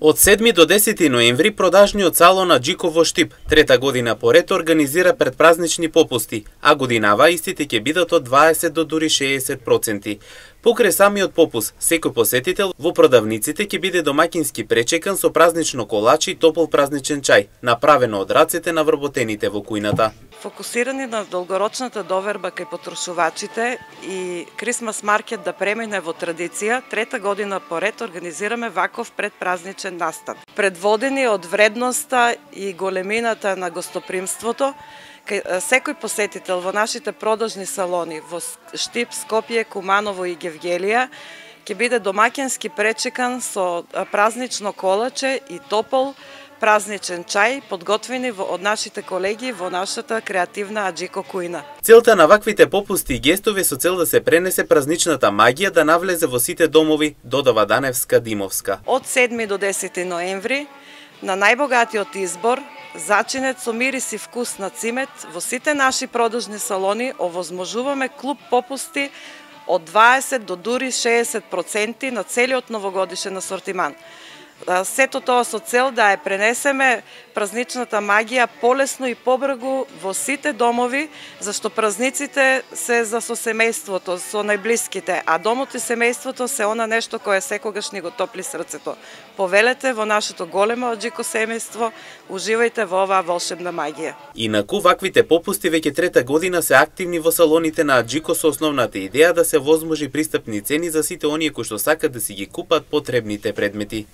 Од 7 до 10 ноември продажниот салон Аџико во Штип трета година поред организира предпразнични попусти, а годинава истите ќе бидат од 20 до дури 60%. Покрај самиот попус, секој посетител во продавниците ќе биде домаќински пречекан со празнично колаче и топол празничен чај, направено од рацете на вработените во кујната. Фокусирани на долгорочната доверба кај потрошувачите и Крисмас маркет да премине во традиција, трета година поред организираме ваков предпразничен настан. Предводени од вредноста и големината на гостопримството, секој посетител во нашите продажни салони во Штип, Скопје, Куманово и Гевгелија ќе биде домаќински пречекан со празнично колаче и топол празничен чај, подготвени од нашите колеги во нашата креативна Аџико кујна. Целта на ваквите попусти и гестови со цел да се пренесе празничната магија да навлезе во сите домови, додава Даневска Димовска. Од 7 до 10 ноември на најбогатиот избор, зачинет со мирис и вкус на цимет, во сите наши продажни салони овозможуваме клуб попусти од 20 до дури 60% на целиот новогодишен асортиман. Сето тоа со цел да ја пренесеме празничната магија полесно и побрзо во сите домови, зашто празниците се за со семејството, со најблиските, а домот и семејството се она нешто кое секогаш ни го топли срцето. Повелете во нашето големо Аџико семејство, уживајте во оваа волшебна магија. Инаку, ваквите попусти веќе трета година се активни во салоните на Аџико со основната идеја да се возможи пристапни цени за сите оние кои што сакат да си ги купат потребните предмети.